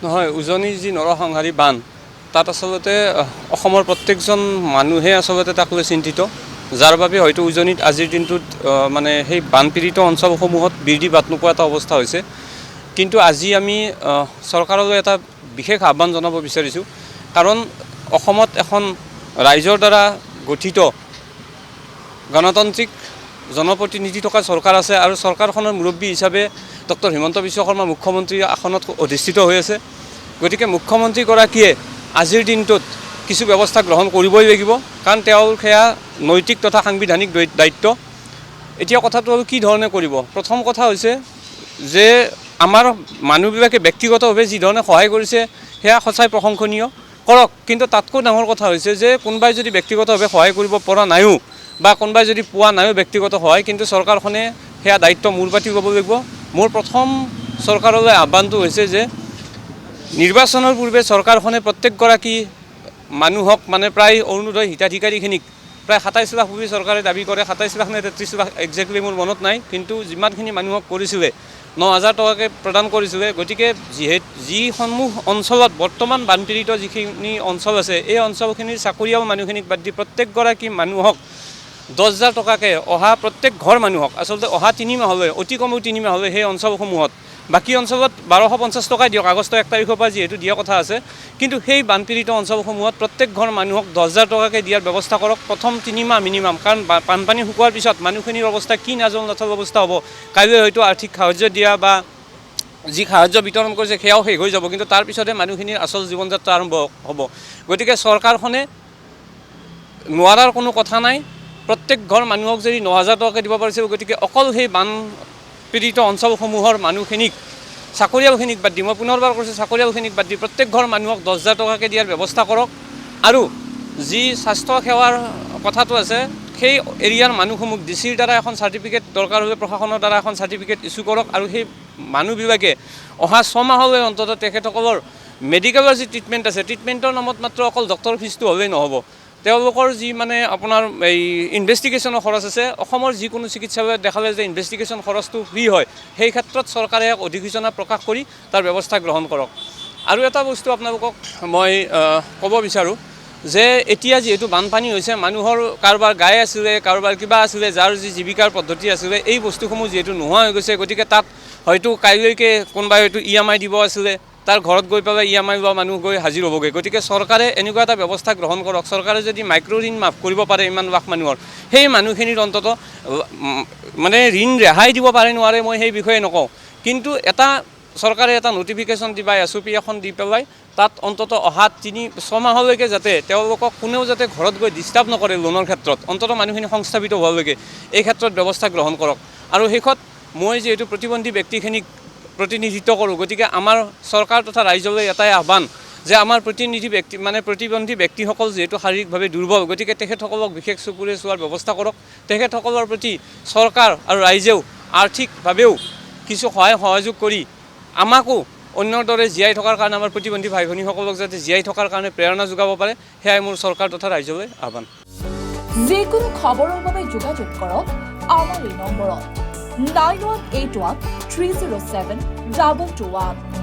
নহয়, উজনিৰ যি নৰসংহাৰী বান তাত আচলতে অসমৰ প্ৰত্যেকজন মানুহে আচলতে তাক লৈ চিন্তিত, যাৰ বাবে হয়তো উজনিত আজিৰ দিনটোত মানে সেই বানপীড়িত অঞ্চলসমূহত বিৰদি বাট নোপোৱা এটা অৱস্থা হৈছে। কিন্তু আজি আমি চৰকাৰলৈ এটা বিশেষ আহ্বান জনাব বিচাৰিছোঁ, কাৰণ অসমত এখন ৰাইজৰ দ্বাৰা গঠিত গণতান্ত্ৰিক জনপ্ৰতিনিধি থকা চৰকাৰ আছে আৰু চৰকাৰখনৰ মুৰব্বী হিচাপে ডক্টৰ হিমন্ত বিশ্ব শৰ্মা মুখ্যমন্ত্ৰী আসনত অধিষ্ঠিত হৈ আছে। গতিকে মুখ্যমন্ত্ৰীগৰাকীয়ে আজিৰ দিনটোত কিছু ব্যৱস্থা গ্ৰহণ কৰিবই লাগিব, কাৰণ তেওঁৰ সেয়া নৈতিক তথা সাংবিধানিক দায়িত্ব। এতিয়া কথাটো হ'ল কি ধৰণে কৰিব। প্ৰথম কথা হৈছে যে আমাৰ মানুহবিলাকে ব্যক্তিগতভাৱে যি ধৰণে সহায় কৰিছে সেয়া সঁচাই প্ৰশংসনীয়, কৰক। কিন্তু তাতকৈ ডাঙৰ কথা হৈছে যে কোনোবাই যদি ব্যক্তিগতভাৱে সহায় কৰিব পৰা নাইও বা কোনোবাই যদি পোৱা নাইও ব্যক্তিগত সহায়, কিন্তু চৰকাৰখনে সেয়া দায়িত্ব মূৰ পাতি ল'ব লাগিব। মোৰ প্ৰথম চৰকাৰলৈ আহ্বানটো হৈছে যে নিৰ্বাচনৰ পূৰ্বে চৰকাৰখনে প্ৰত্যেকগৰাকী মানুহক মানে প্ৰায় অৰুণোদয় হিতাধিকাৰীখিনিক প্ৰায় ২৭ লাখ বুলি চৰকাৰে দাবী কৰে, ২৭ লাখ নে ৩৩ লাখ একজেক্টলি মোৰ মনত নাই, কিন্তু যিমানখিনি মানুহক কৰিছিলে ৯,০০০ টকাকৈ প্ৰদান কৰিছিলে। গতিকে যিসমূহ অঞ্চলত বৰ্তমান বানপীড়িত যিখিনি অঞ্চল আছে, এই অঞ্চলখিনিৰ চাকৰিয়াল মানুহখিনিক বাদ দি প্ৰত্যেকগৰাকী মানুহক ১০,০০০ টকাকৈ অহা প্ৰত্যেক ঘৰ মানুহক আচলতে অহা ৩ মাহলৈ, অতি কমেও ৩ মাহলৈ সেই অঞ্চলসমূহত, বাকী অঞ্চলত ১২৫০ টকাই দিয়ক, আগষ্ট ১ তাৰিখৰ পৰা যিহেতু দিয়া কথা আছে, কিন্তু সেই বানপীড়িত অঞ্চলসমূহত প্ৰত্যেক ঘৰ মানুহক ১০,০০০ টকাকৈ দিয়াৰ ব্যৱস্থা কৰক প্ৰথম ৩ মাহ মিনিমাম। কাৰণ বানপানী শুকোৱাৰ পিছত মানুহখিনিৰ অৱস্থা কি নাজল নাথল অৱস্থা হ'ব। কাইলৈ হয়তো আৰ্থিক সাহায্য দিয়া বা যি সাহায্য বিতৰণ কৰিছে সেয়াও শেষ হৈ যাব, কিন্তু তাৰপিছতহে মানুহখিনিৰ আচল জীৱন যাত্ৰা আৰম্ভ হ'ব। গতিকে চৰকাৰখনে নোৱাৰাৰ কোনো কথা নাই। প্ৰত্যেক ঘৰ মানুহক যদি ৯,০০০ টকাকৈ দিব পাৰিছিল, গতিকে অকল সেই বানপীড়িত অঞ্চলসমূহৰ মানুহখিনিক, চাকৰিয়ালখিনিক বাদ দি, মই পুনৰবাৰ কৈছোঁ চাকৰিয়ালখিনিক বাদ দি প্ৰত্যেক ঘৰ মানুহক ১০,০০০ টকাকৈ দিয়াৰ ব্যৱস্থা কৰক। আৰু যি স্বাস্থ্য সেৱাৰ কথাটো আছে, সেই এৰিয়াৰ মানুহসমূহ ডিচিৰ দ্বাৰা এখন চাৰ্টিফিকেট দৰকাৰ হ'লে প্ৰশাসনৰ দ্বাৰা এখন চাৰ্টিফিকেট ইছ্যু কৰক। আৰু সেই মানুহবিলাকে অহা ৬ মাহলৈ অন্ততঃ তেখেতসকলৰ মেডিকেলৰ যি ট্ৰিটমেণ্ট আছে, ট্ৰিটমেণ্টৰ নামত মাত্ৰ অকল ডক্টৰ ফিজটো হ'লেই নহ'ব, তেওঁলোকৰ যি মানে আপোনাৰ এই ইনভেষ্টিগেশ্যনৰ খৰচ আছে, অসমৰ যিকোনো চিকিৎসালয়ত দেখালে যে ইনভেষ্টিগেশ্যন খৰচটো ফ্ৰী হয়, সেই ক্ষেত্ৰত চৰকাৰে এক অধিসূচনা প্ৰকাশ কৰি তাৰ ব্যৱস্থা গ্ৰহণ কৰক। আৰু এটা বস্তু আপোনালোকক মই ক'ব বিচাৰোঁ যে এতিয়া যিহেতু বানপানী হৈছে, মানুহৰ কাৰোবাৰ গাই আছিলে, কাৰোবাৰ কিবা আছিলে, যাৰ যি জীৱিকাৰ পদ্ধতি আছিলে, এই বস্তুসমূহ যিহেতু নোহোৱা হৈ গৈছে, গতিকে তাত হয়তো কাইলৈকে কোনোবাই হয়তো EMI দিব আছিলে, তাৰ ঘৰত গৈ পেলাই EMI লোৱা মানুহ গৈ হাজিৰ হ'বগৈ। গতিকে চৰকাৰে এনেকুৱা এটা ব্যৱস্থা গ্ৰহণ কৰক, চৰকাৰে যদি মাইক্ৰ' ঋণ মাফ কৰিব পাৰে ইমান লাখ মানুহৰ, সেই মানুহখিনিৰ অন্ততঃ মানে ঋণ ৰেহাই দিব পাৰে নোৱাৰে মই সেই বিষয়ে নকওঁ, কিন্তু এটা চৰকাৰে এটা নটিফিকেশ্যন দিবা, SOP এখন দি পেলাই তাত অন্ততঃ অহা ৩-৬ মাহলৈকে যাতে তেওঁলোকক কোনেও যাতে ঘৰত গৈ ডিষ্টাৰ্ব নকৰে লোনৰ ক্ষেত্ৰত, অন্ততঃ মানুহখিনি সংস্থাপিত হোৱালৈকে এই ক্ষেত্ৰত ব্যৱস্থা গ্ৰহণ কৰক। আৰু শেষত মই যিহেতু প্ৰতিবন্ধী ব্যক্তিখিনিক প্ৰতিনিধিত্ব কৰোঁ, গতিকে আমাৰ চৰকাৰ তথা ৰাইজলৈ এটাই আহ্বান যে আমাৰ প্ৰতিবন্ধী ব্যক্তিসকল যিহেতু শাৰীৰিকভাৱে দুৰ্বল, গতিকে তেখেতসকলক বিশেষ চকুৰে চোৱাৰ ব্যৱস্থা কৰক। তেখেতসকলৰ প্ৰতি চৰকাৰ আৰু ৰাইজেও আৰ্থিকভাৱেও কিছু সহায় সহযোগ কৰি আমাকো অন্যৰ দৰে জীয়াই থকাৰ কাৰণে, আমাৰ প্ৰতিবন্ধী ভাই ভনীসকলক যাতে জীয়াই থকাৰ কাৰণে প্ৰেৰণা যোগাব পাৰে, সেয়াই মোৰ চৰকাৰ তথা ৰাইজলৈ আহ্বান। যিকোনো খবৰৰ বাবে যোগাযোগ কৰক আমাৰ এই নম্বৰত 9181 307 221।